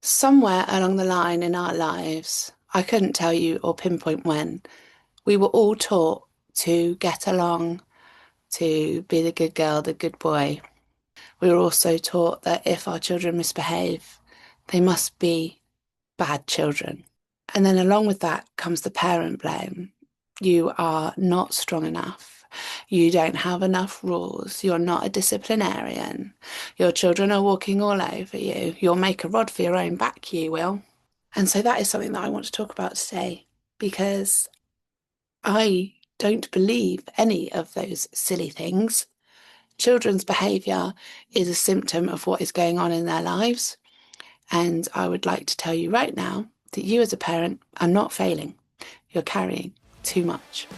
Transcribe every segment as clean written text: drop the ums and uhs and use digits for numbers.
Somewhere along the line in our lives, I couldn't tell you or pinpoint when, we were all taught to get along, to be the good girl, the good boy. We were also taught that if our children misbehave, they must be bad children. And then along with that comes the parent blame. You are not strong enough. You don't have enough rules. You're not a disciplinarian. Your children are walking all over you. You'll make a rod for your own back, you will. And so that is something that I want to talk about today because I don't believe any of those silly things. Children's behaviour is a symptom of what is going on in their lives. And I would like to tell you right now that you as a parent are not failing. You're carrying too much.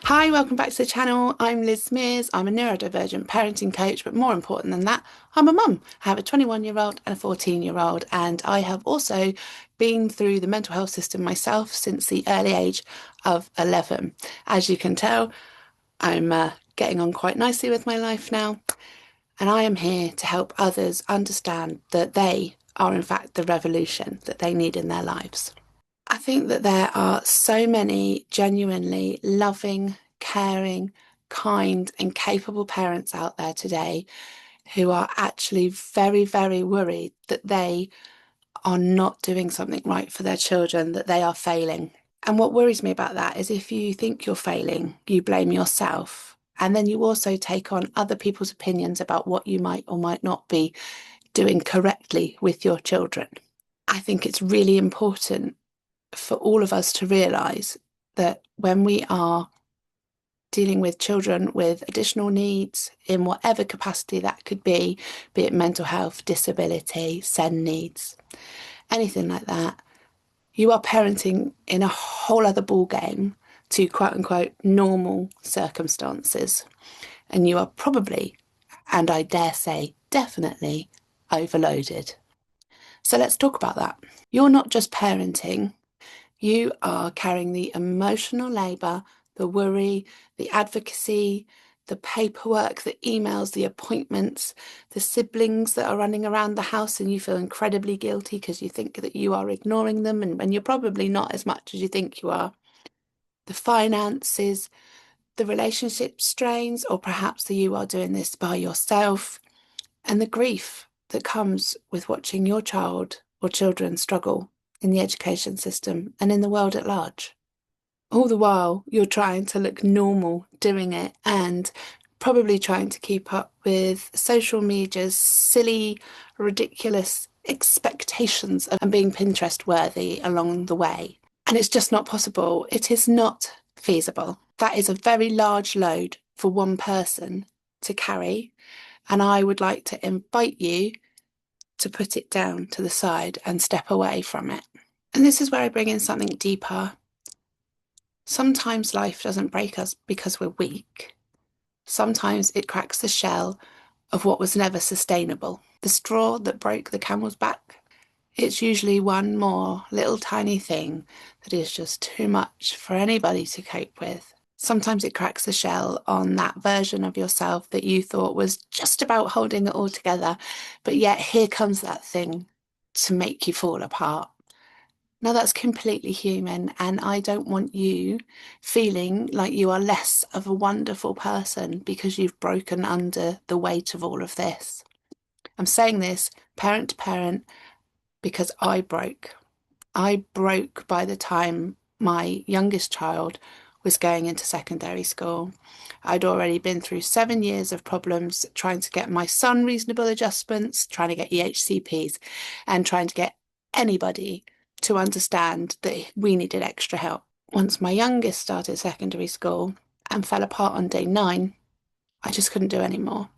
Hi, welcome back to the channel. I'm Liz Mears. I'm a neurodivergent parenting coach, but more important than that, I'm a mum. I have a 21-year-old and a 14-year-old, and I have also been through the mental health system myself since the early age of 11. As you can tell, I'm getting on quite nicely with my life now, and I am here to help others understand that they are in fact the revolution that they need in their lives. I think that there are so many genuinely loving, caring, kind and capable parents out there today who are actually very, very worried that they are not doing something right for their children, that they are failing. And what worries me about that is if you think you're failing, you blame yourself. And then you also take on other people's opinions about what you might or might not be doing correctly with your children. I think it's really important for all of us to realise that when we are dealing with children with additional needs in whatever capacity that could be it mental health, disability, SEND needs, anything like that, you are parenting in a whole other ball game to quote unquote normal circumstances. And you are probably, and I dare say definitely, overloaded. So let's talk about that. You're not just parenting, you are carrying the emotional labour, the worry, the advocacy, the paperwork, the emails, the appointments, the siblings that are running around the house and you feel incredibly guilty because you think that you are ignoring them and you're probably not as much as you think you are. The finances, the relationship strains, or perhaps that you are doing this by yourself, and the grief that comes with watching your child or children struggle in the education system and in the world at large. All the while, you're trying to look normal doing it and probably trying to keep up with social media's silly, ridiculous expectations of being Pinterest worthy along the way. And it's just not possible. It is not feasible. That is a very large load for one person to carry. And I would like to invite you to put it down to the side and step away from it. And this is where I bring in something deeper. Sometimes life doesn't break us because we're weak. Sometimes it cracks the shell of what was never sustainable. The straw that broke the camel's back. It's usually one more little tiny thing that is just too much for anybody to cope with. Sometimes it cracks the shell on that version of yourself that you thought was just about holding it all together, but yet here comes that thing to make you fall apart. Now that's completely human, and I don't want you feeling like you are less of a wonderful person because you've broken under the weight of all of this. I'm saying this parent to parent because I broke. I broke by the time my youngest child was going into secondary school. I'd already been through 7 years of problems trying to get my son reasonable adjustments, trying to get EHCPs, and trying to get anybody to understand that we needed extra help. Once my youngest started secondary school and fell apart on day 9, I just couldn't do any more.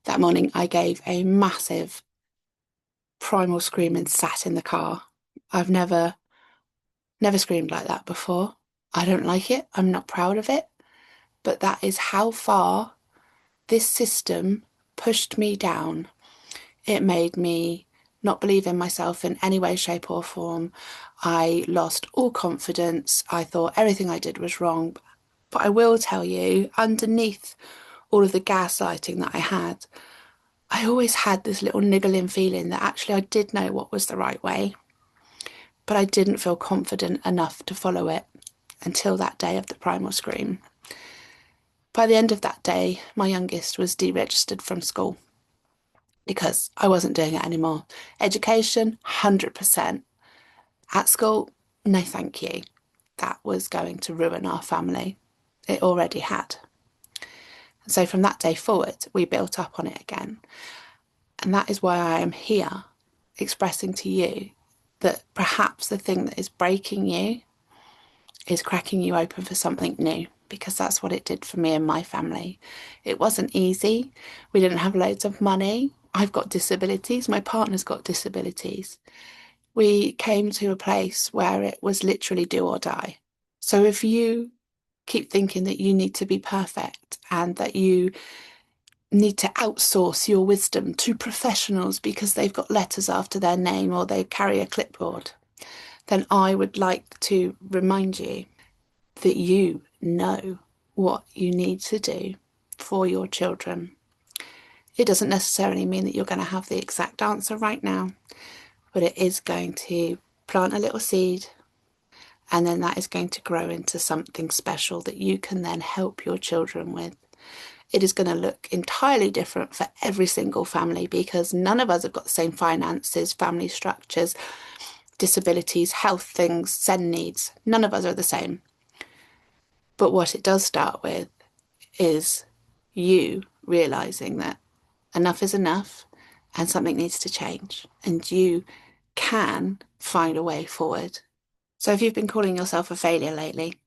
That morning, I gave a massive primal scream and sat in the car. I've never screamed like that before. I don't like it. I'm not proud of it. But that is how far this system pushed me down. It made me not believe in myself in any way, shape or form. I lost all confidence. I thought everything I did was wrong. But I will tell you, underneath all of the gaslighting that I had, I always had this little niggling feeling that actually I did know what was the right way, but I didn't feel confident enough to follow it until that day of the primal scream. By the end of that day, my youngest was deregistered from school because I wasn't doing it anymore. Education, 100%. At school, no thank you. That was going to ruin our family. It already had. And so from that day forward, we built up on it again. And that is why I am here expressing to you that perhaps the thing that is breaking you is cracking you open for something new, because that's what it did for me and my family. It wasn't easy. We didn't have loads of money. I've got disabilities. My partner's got disabilities. We came to a place where it was literally do or die. So if you keep thinking that you need to be perfect and that you need to outsource your wisdom to professionals because they've got letters after their name or they carry a clipboard, then I would like to remind you that you know what you need to do for your children. It doesn't necessarily mean that you're going to have the exact answer right now, but it is going to plant a little seed, and then that is going to grow into something special that you can then help your children with. It is going to look entirely different for every single family because none of us have got the same finances, family structures, disabilities, health things, SEN needs. None of us are the same. But what it does start with is you realizing that enough is enough and something needs to change, and you can find a way forward. So if you've been calling yourself a failure lately,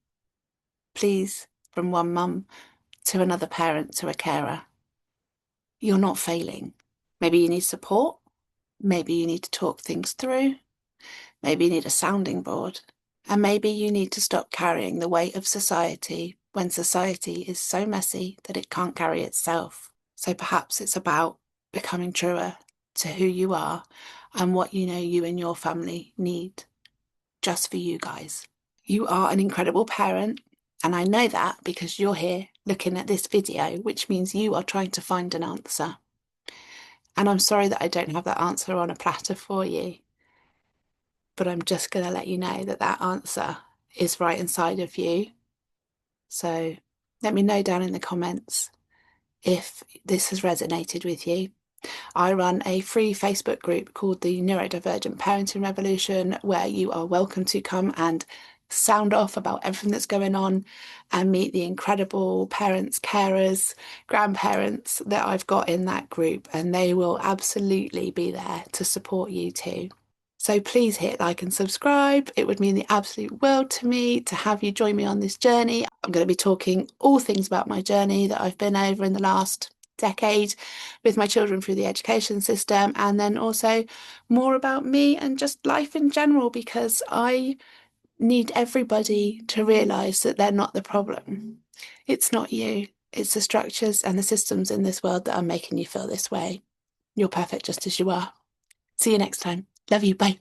please, from one mum to another parent to a carer, you're not failing. Maybe you need support. Maybe you need to talk things through. Maybe you need a sounding board. And maybe you need to stop carrying the weight of society when society is so messy that it can't carry itself. So perhaps it's about becoming truer to who you are and what you know you and your family need just for you guys. You are an incredible parent, and I know that because you're here looking at this video, which means you are trying to find an answer. And I'm sorry that I don't have that answer on a platter for you, but I'm just going to let you know that that answer is right inside of you. So let me know down in the comments if this has resonated with you. I run a free Facebook group called the Neurodivergent Parenting Revolution, where you are welcome to come and sound off about everything that's going on and meet the incredible parents, carers, grandparents that I've got in that group, and they will absolutely be there to support you too. So please hit like and subscribe. It would mean the absolute world to me to have you join me on this journey. I'm going to be talking all things about my journey that I've been over in the last decade with my children through the education system, and then also more about me and just life in general, because I need everybody to realise that they're not the problem. It's not you. It's the structures and the systems in this world that are making you feel this way. You're perfect just as you are. See you next time. Love you. Bye.